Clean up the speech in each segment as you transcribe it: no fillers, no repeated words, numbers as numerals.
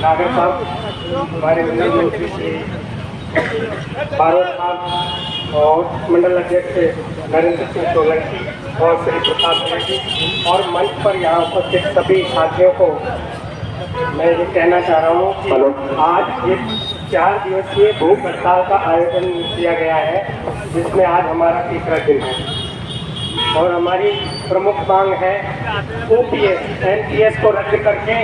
नागर साहब, हमारे मंडल मंत्री श्री बारोट साहब और मंडल अध्यक्ष नरेंद्र सिंह सोलंकी और श्री प्रताप रेड्डी और मंच पर यहाँ उपस्थित सभी साथियों को मैं ये कहना चाह रहा हूँ कि आज ये 4 दिवसीय भूख हड़ताल का आयोजन किया गया है, जिसमें आज हमारा तीसरा दिन है और हमारी प्रमुख मांग है ओपीएस। एनपीएस को रद्द करके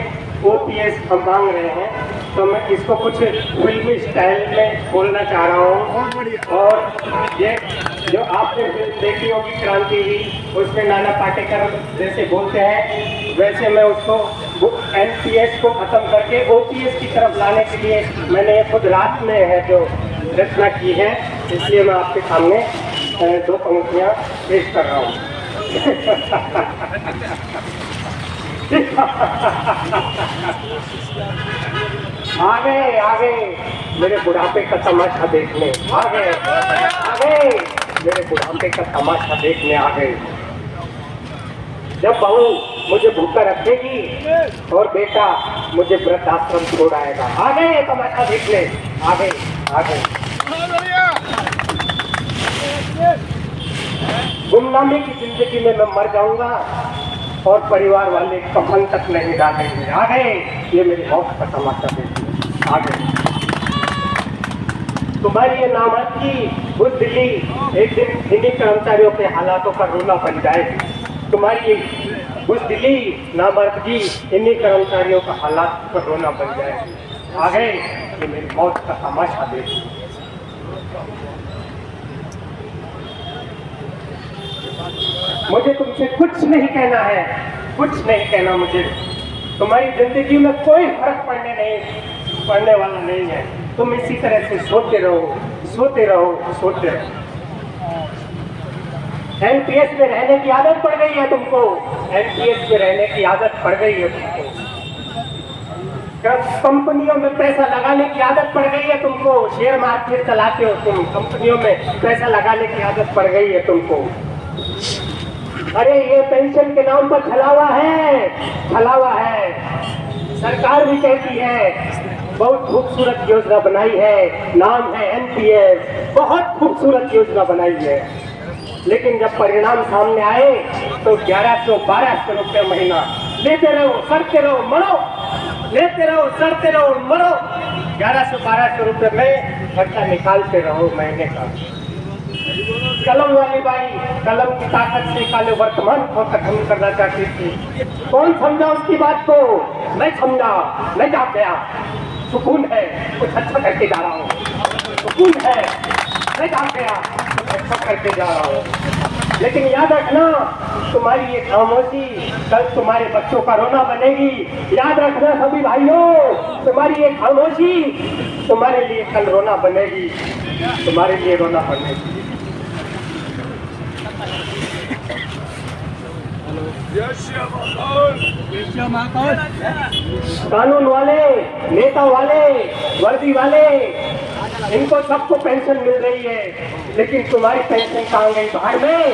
ओपीएस हम मांग रहे हैं। तो मैं इसको कुछ फिल्मी स्टाइल में बोलना चाह रहा हूँ। और ये जो आपने फिल्म देखी होगी क्रांतिवीर, उसमें नाना पाटेकर जैसे बोलते हैं, वैसे मैं उसको एनपीएस को खत्म करके ओपीएस की तरफ लाने के लिए मैंने खुद रात में है जो रचना की है, इसलिए मैं आपके सामने 2 पंक्तियाँ पेश कर रहा हूँ। आगे मेरे बुढ़ापे का तमाशा देखने आगे मेरे बुढ़ापे का तमाशा देखने आ गए। जब बहू मुझे भूखा रखेगी और बेटा मुझे वृद्धाश्रम छोड़ आएगा। आगे तमाशा देखने आगे। गुमनामी की जिंदगी में मैं मर जाऊंगा और परिवार वाले कफन तक नहीं डालेंगे। आगे ये मेरी मौत का तमाशा देखिए। आगे तुम्हारी ये नामर्दी बुज़दिली एक दिन इन्हीं कर्मचारियों के हालातों का रोना बन जाएगी। तुम्हारी बुज़दिली नामर्दी इन्हीं कर्मचारियों का हालात का रोना बन जाएगी। आगे ये मेरी मौत का तमाशा देखिए। मुझे तुमसे कुछ नहीं कहना है, कुछ नहीं कहना मुझे। तुम्हारी जिंदगी में कोई फर्क पड़ने वाला नहीं है। तुम इसी तरह से सोते रहो। एनपीएस में रहने की आदत पड़ गई है तुमको। एनपीएस में रहने की आदत पड़ गई है तुमको। कंपनियों में पैसा लगाने की आदत पड़ गई है तुमको। शेयर मार्केट चलाते हो तुम, कंपनियों में पैसा लगाने की आदत पड़ गई है तुमको। अरे ये पेंशन के नाम पर छलावा है। सरकार भी कहती है बहुत खूबसूरत योजना बनाई है, नाम है एनपीएस, बहुत खूबसूरत योजना बनाई है। लेकिन जब परिणाम सामने आए तो 1100-1200 रुपये महीना लेते रहो, सड़ते रहो, मरो। लेते रहो, सड़ते रहो, मरो। 1100-1200 रुपये में खर्चा निकालते रहो महीने का। कलम वाली बाई कलम की ताकत से काले वर्तमान को खत्म करना चाहती थी। कौन समझा उसकी बात को? मैं समझा, मैं जाग गया। सुकून है, कुछ अच्छा करके जा रहा हूँ। सुकून है, मैं जाग गया, कुछ अच्छा करके जा रहा हूँ। लेकिन याद रखना, तुम्हारी ये खामोशी कल तुम्हारे बच्चों का रोना बनेगी। याद रखना सभी भाइयों, तुम्हारी ये खामोशी तुम्हारे लिए कल रोना बनेगी, तुम्हारे लिए रोना बनेगी। कानून वाले, नेता वाले, वर्दी वाले, इनको सबको पेंशन मिल रही है, लेकिन तुम्हारी पेंशन कहाँ गई? भाड़ में।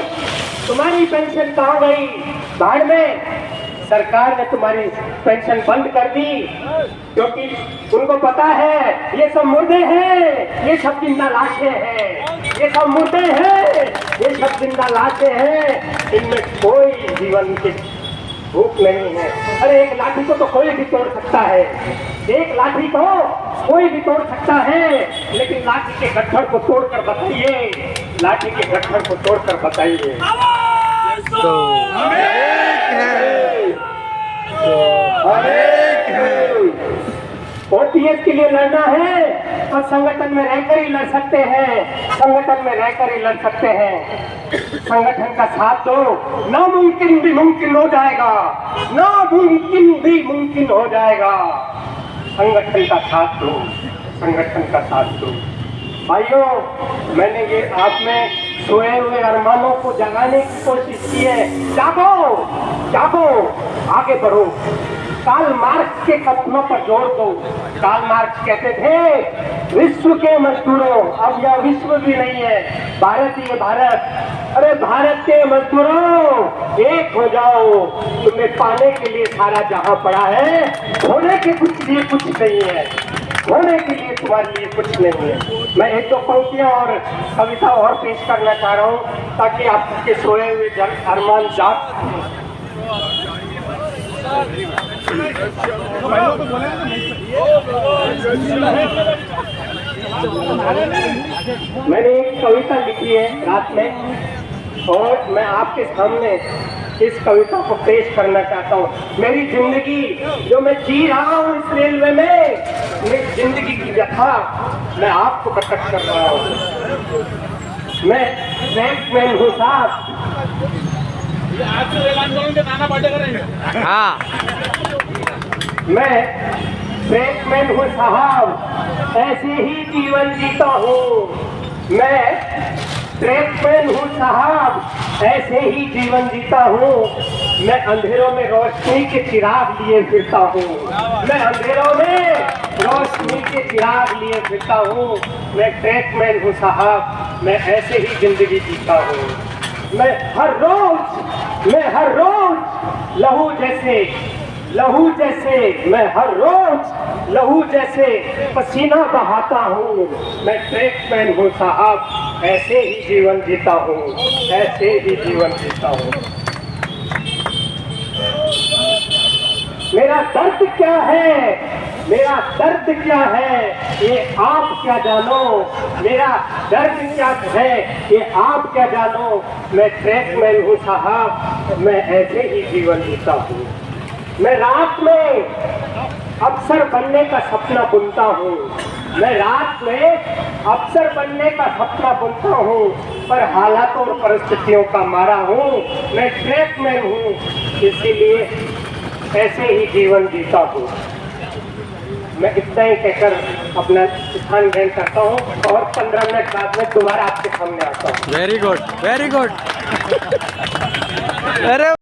तुम्हारी पेंशन कहाँ गई? भाड़ में। सरकार ने तुम्हारी पेंशन बंद कर दी, क्योंकि उनको पता है ये सब मुर्दे हैं, ये सब जिंदा लाशें हैं, ये सब मुर्दे हैं, ये सब जिंदा लाशें हैं, इनमें कोई जीवन की भूख नहीं है। अरे एक लाठी को तो कोई भी तोड़ सकता है, एक लाठी को कोई भी तोड़ सकता है, लेकिन लाठी के गट्ठर को तोड़कर बताइए, लाठी के गट्ठर को तोड़कर बताइए। ओपीएस के लिए लड़ना है तो संगठन में रहकर ही लड़ सकते हैं, संगठन में रहकर ही लड़ सकते हैं। संगठन का साथ दो, नामुमकिन भी मुमकिन हो जाएगा, नामुमकिन भी मुमकिन हो जाएगा। संगठन का साथ दो, संगठन का साथ दो। भाइयों, मैंने ये आप में सोए हुए अरमानों को जगाने की कोशिश की है। जागो, जागो, आगे बढ़ो, कार्ल मार्क्स के कथनों पर जोर दो। कार्ल मार्क्स कहते थे विश्व के मजदूरों, अब यह विश्व भी नहीं है, भारत ही है भारत। अरे भारत के मजदूरों एक हो जाओ, तुम्हें पाने के लिए सारा जहां पड़ा है, होने के कुछ लिए कुछ नहीं है, होने के लिए तुम्हारे लिए कुछ नहीं है। मैं एक दो पंक्तियां और कविता और पेश करना चाह रहा हूं ताकि आपके सोए हुए अरमान जाग। मैंने एक कविता लिखी है रात में और मैं आपके सामने इस कविता को पेश करना चाहता हूँ। मेरी जिंदगी जो मैं जी रहा हूँ इस रेलवे में, मेरी जिंदगी की व्यथा मैं आपको प्रकट कर रहा हूँ। मैं ट्रैकमैन हूँ साहब। हाँ, मैं ट्रैकमैन हूँ साहब, ऐसे ही जीवन जीता हूँ। मैं ट्रैकमैन हूँ साहब, ऐसे ही जीवन जीता हूँ। मैं अंधेरों में रोशनी के चिराग लिए फिरता हूँ। मैं अंधेरों में रोशनी के चिराग लिए फिरता हूँ। मैं ट्रैकमैन हूँ साहब, मैं ऐसे ही जिंदगी जीता हूँ। मैं हर रोज लहू जैसे मैं हर रोज लहू जैसे पसीना बहाता हूँ। मैं ट्रैकमैन हूँ साहब, ऐसे ही जीवन जीता हूँ, ऐसे ही जीवन जीता हूँ। मेरा दर्द क्या है, मेरा दर्द क्या है, ये आप क्या जानो। मेरा दर्द क्या है, ये आप क्या जानो। मैं ट्रैकमैन हूँ साहब, मैं ऐसे ही जीवन जीता हूँ। मैं रात में अफसर बनने का सपना बुनता हूँ। मैं रात में अफसर बनने का सपना बुनता हूँ, पर हालातों और परिस्थितियों का मारा हूँ। मैं ट्रैकमैन हूँ, इसीलिए ऐसे ही जीवन जीता हूँ। मैं इतना ही कहकर अपना स्थान ग्रहण करता हूँ और 15 मिनट बाद में दोबारा आपके सामने आता हूँ। Very good, very good. अरे